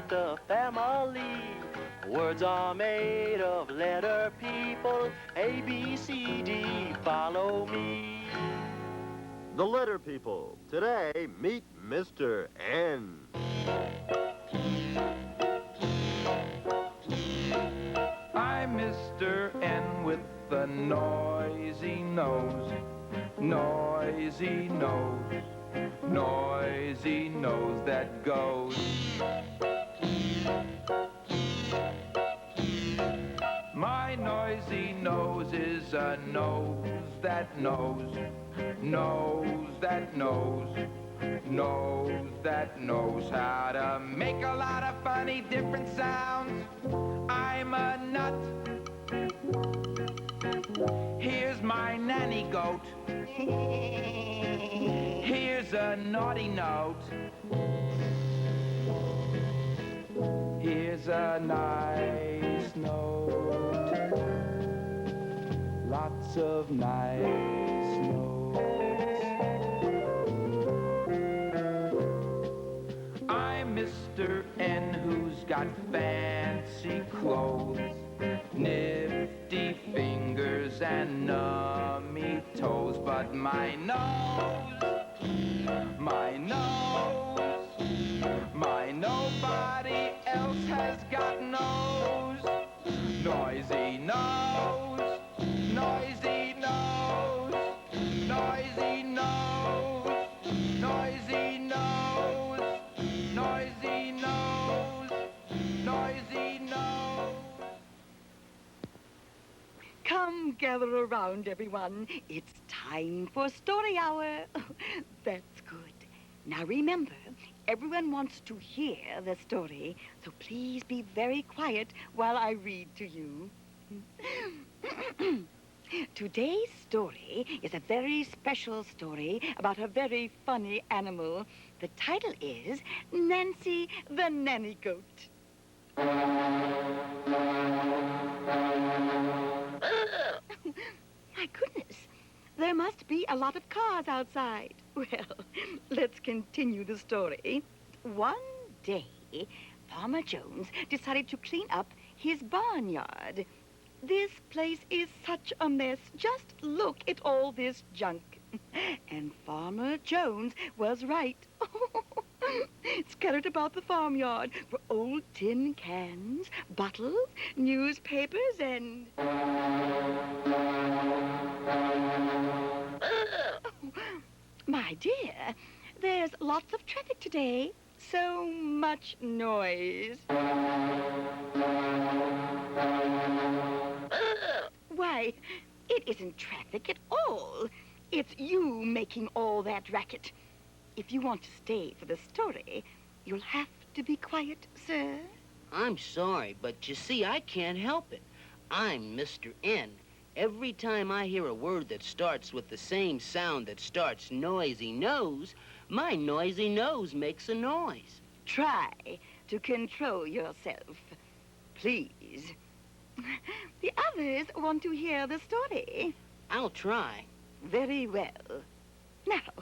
visit the family. Words are made of letter people. A, B, C, D, follow me. The letter people. Today, meet Mr. N. I'm Mr. N with the noisy nose. Noisy nose. Noisy nose that goes. My noisy nose is a nose that knows. Knows that knows. Knows that knows how to make a lot of funny different sounds. I'm a nut. Here's my nanny goat. Here's a naughty note. Here's a nice note. Lots of nice notes. I'm Mr. N who's got fancy clothes, nifty fingers and nummy toes, but my nose, my nobody else has got nose. Noisy nose, noisy nose, noisy nose, noisy nose, noisy nose, noisy nose. Come gather around, everyone. It's time for story hour. That's good. Now remember, everyone wants to hear the story, so please be very quiet while I read to you. Today's story is a very special story about a very funny animal. The title is Nancy the Nanny Goat. My goodness, there must be a lot of cars outside. Well, let's continue the story. One day, Farmer Jones decided to clean up his barnyard. This place is such a mess. Just look at all this junk. And Farmer Jones was right. Scattered about the farmyard were old tin cans, bottles, newspapers, and... My dear, there's lots of traffic today. So much noise. Why, it isn't traffic at all. It's you making all that racket. If you want to stay for the story, you'll have to be quiet, sir. I'm sorry, but you see, I can't help it. I'm Mr. N. Every time I hear a word that starts with the same sound that starts noisy nose, my noisy nose makes a noise. Try to control yourself, please. The others want to hear the story. I'll try. Very well. Now,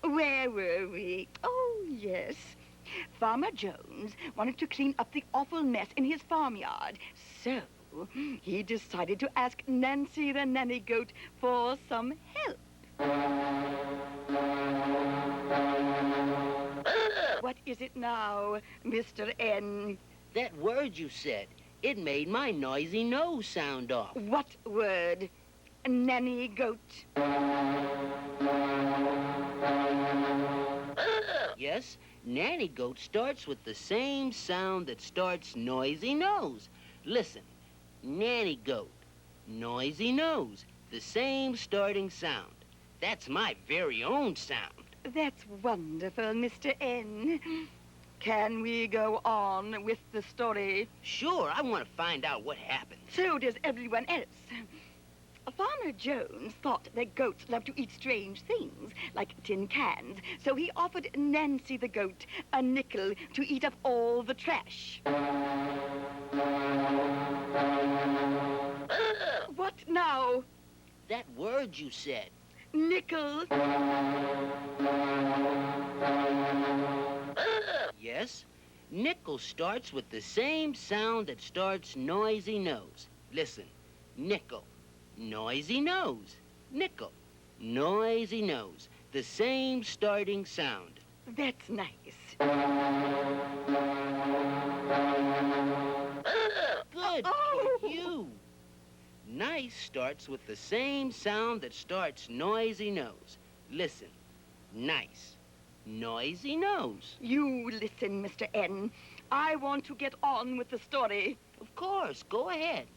where were we? Oh, yes. Farmer Jones wanted to clean up the awful mess in his farmyard. So he decided to ask Nancy the Nanny Goat for some help. What is it now, Mr. N? That word you said, it made my noisy nose sound off. What word? Nanny Goat. Yes, Nanny Goat starts with the same sound that starts noisy nose. Listen, Nanny Goat, noisy nose, the same starting sound. That's my very own sound. That's wonderful, Mr. N. Can we go on with the story? Sure, I want to find out what happened. So does everyone else. Farmer Jones thought that goats love to eat strange things, like tin cans, so he offered Nancy the goat a nickel to eat up all the trash. What now? That word you said. Nickel. Yes, Nickel starts with the same sound that starts noisy nose. Listen, nickel, noisy nose, nickel, noisy nose. The same starting sound. That's nice. Good Oh! for you. Nice starts with the same sound that starts noisy nose. Listen, nice, noisy nose. You listen, Mr. N. I want to get on with the story. Of course, go ahead.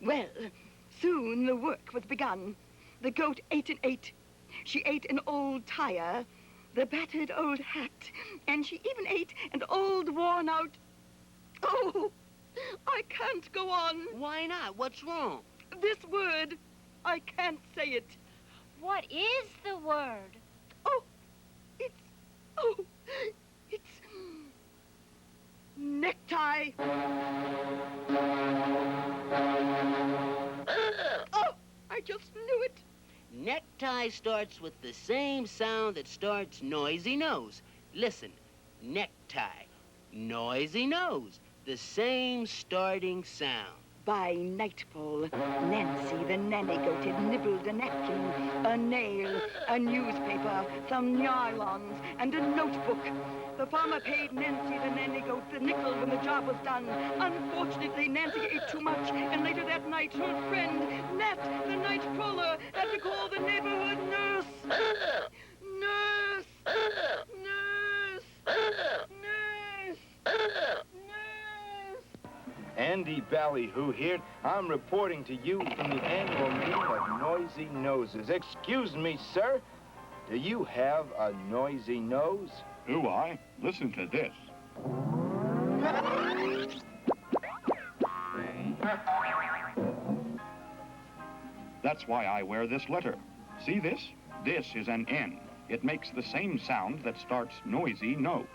Well, soon the work was begun. The goat ate and ate. She ate an old tire, the battered old hat, and she even ate an old worn-out... Oh, I can't go on. Why not? What's wrong? This word, I can't say it. What is the word? Oh, it's necktie. Oh, I just knew it. Necktie starts with the same sound that starts noisy nose. Listen, necktie, noisy nose. The same starting sound. By nightfall, Nancy the nanny goat had nibbled a napkin, a nail, a newspaper, some nylons, and a notebook. The farmer paid Nancy the nanny goat the nickel when the job was done. Unfortunately, Nancy ate too much, and later that night, her friend, Nat, the night crawler, had to call the neighborhood nurse. Nurse! Nurse! Nurse! Nurse! Andy Ballyhoo here. I'm reporting to you from the annual meeting of Noisy Noses. Excuse me, sir. Do you have a noisy nose? Do I? Listen to this. That's why I wear this letter. See this? This is an N. It makes the same sound that starts noisy nose.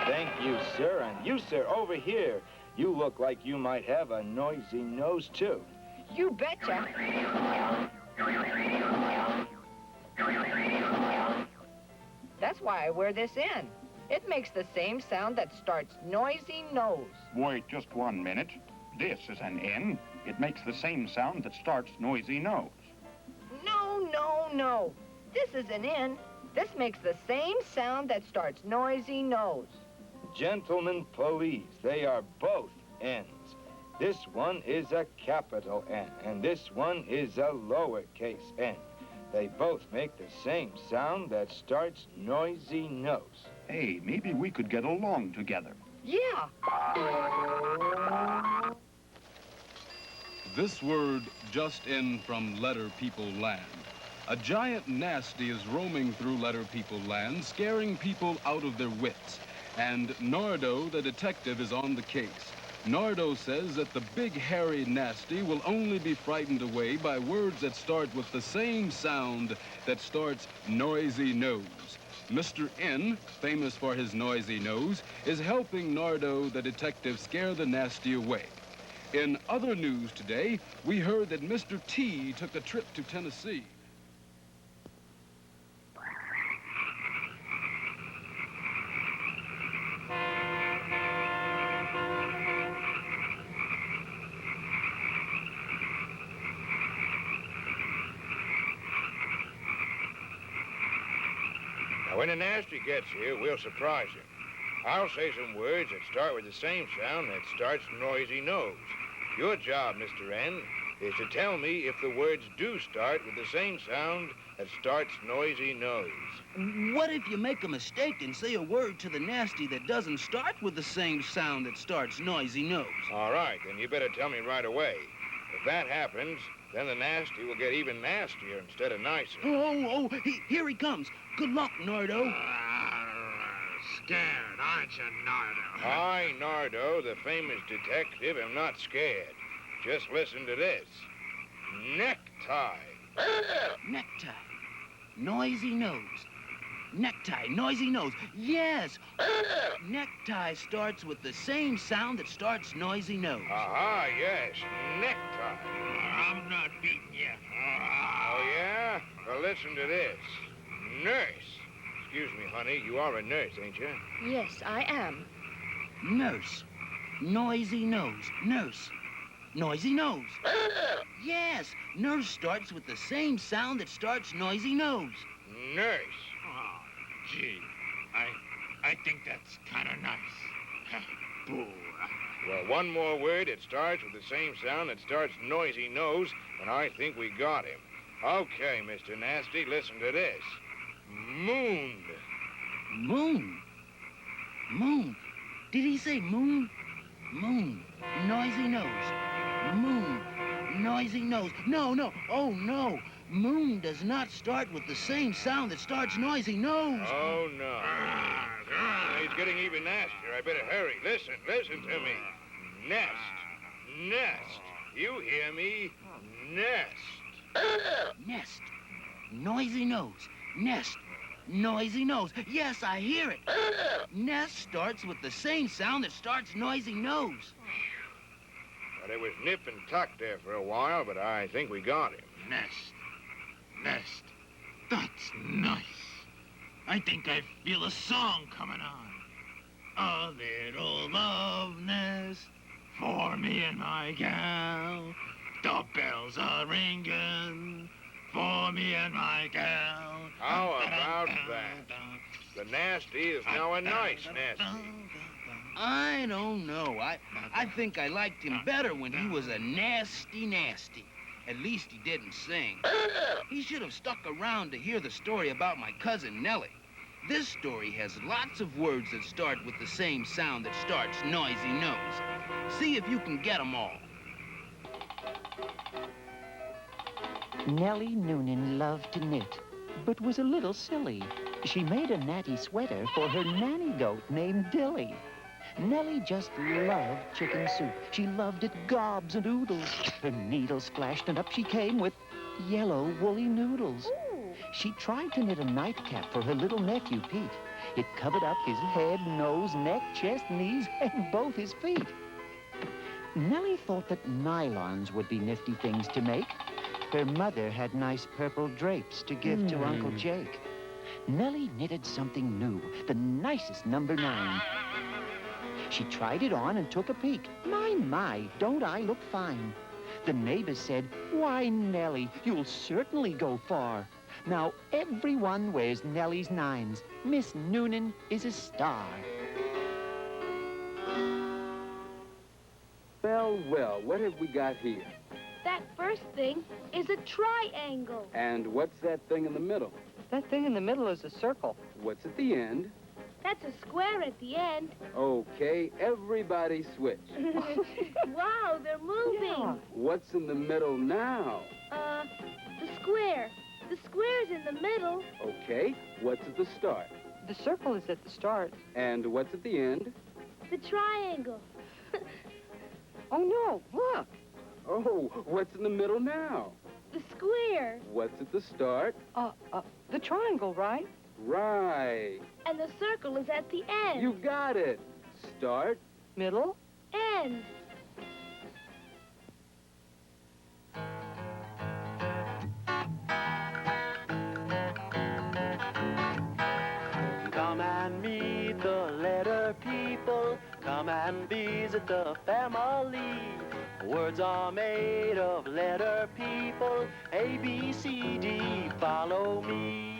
Thank you, sir. And you, sir, over here. You look like you might have a noisy nose, too. You betcha. That's why I wear this in. It makes the same sound that starts noisy nose. Wait just 1 minute. This is an N. It makes the same sound that starts noisy nose. No, no, no. This is an N. This makes the same sound that starts noisy nose. Gentlemen police, they are both N's. This one is a capital N, and this one is a lowercase n. They both make the same sound that starts noisy nose. Hey, maybe we could get along together. Yeah. This word just in from Letter People Land. A giant nasty is roaming through Letter People Land, scaring people out of their wits. And Nardo, the detective, is on the case. Nardo says that the big hairy nasty will only be frightened away by words that start with the same sound that starts noisy nose. Mr. N, famous for his noisy nose, is helping Nardo, the detective, scare the nasty away. In other news today, we heard that Mr. T took a trip to Tennessee. Now, when the nasty gets here, we'll surprise him. I'll say some words that start with the same sound that starts noisy nose. Your job, Mr. N, is to tell me if the words do start with the same sound that starts noisy nose. What if you make a mistake and say a word to the nasty that doesn't start with the same sound that starts noisy nose? All right, then you better tell me right away. If that happens, then the nasty will get even nastier instead of nicer. Here he comes. Good luck, Nardo. Scared, aren't you, Nardo? I, Nardo, the famous detective, am not scared. Just listen to this. Necktie. Necktie. Noisy nose. Necktie. Noisy nose. Yes. Necktie starts with the same sound that starts noisy nose. Aha, yes. Necktie. I'm not beating you. Oh, yeah? Well, listen to this. Nurse. Excuse me, honey. You are a nurse, ain't you? Yes, I am. Nurse. Noisy nose. Nurse. Noisy nose. Yes, nurse starts with the same sound that starts noisy nose. Nurse. Oh, gee. I think that's kind of nice. Boo. Well, one more word that starts with the same sound that starts noisy nose, and I think we got him. Okay, Mr. Nasty, listen to this. Moon. Moon. Moon. Did he say moon? Moon. Noisy nose. Moon. Noisy nose. No. Oh, no. Moon does not start with the same sound that starts noisy nose. Oh, no. He's getting even nastier. I better hurry. Listen to me. Nest. You hear me? Nest. Nest. Noisy nose. Nest. Noisy nose. Yes, I hear it. Nest starts with the same sound that starts noisy nose. Well, it was nip and tuck there for a while, but I think we got him. Nest. That's nice. I think I feel a song coming on. A little love nest for me and my gal. The bells are ringing for me and my gal. How about that? The Nasty is now a nice Nasty. I don't know. I think I liked him better when he was a nasty. At least he didn't sing. He should have stuck around to hear the story about my cousin Nellie. This story has lots of words that start with the same sound that starts noisy nose. See if you can get them all. Nellie Noonan loved to knit, but was a little silly. She made a natty sweater for her nanny goat named Dilly. Nellie just loved chicken soup. She loved it gobs and oodles. Her needle splashed and up she came with yellow woolly noodles. Ooh. She tried to knit a nightcap for her little nephew Pete. It covered up his head, nose, neck, chest, knees, and both his feet. Nellie thought that nylons would be nifty things to make. Her mother had nice purple drapes to give to Uncle Jake. Nellie knitted something new, the nicest number 9. She tried it on and took a peek. My, don't I look fine? The neighbors said, "Why, Nellie, you'll certainly go far." Now everyone wears Nellie's 9s. Miss Noonan is a star. Well, what have we got here? That first thing is a triangle. And what's that thing in the middle? That thing in the middle is a circle. What's at the end? That's a square at the end. Okay, everybody switch. Wow, they're moving. Yeah. What's in the middle now? The square. The square's in the middle. Okay, what's at the start? The circle is at the start. And what's at the end? The triangle. Oh, no, look. Oh, what's in the middle now? The square. What's at the start? The triangle, right? Right. And the circle is at the end. You got it. Start. Middle. End. Come and meet the letter people. Come and visit the family. Words are made of letter people. A, B, C, D, follow me.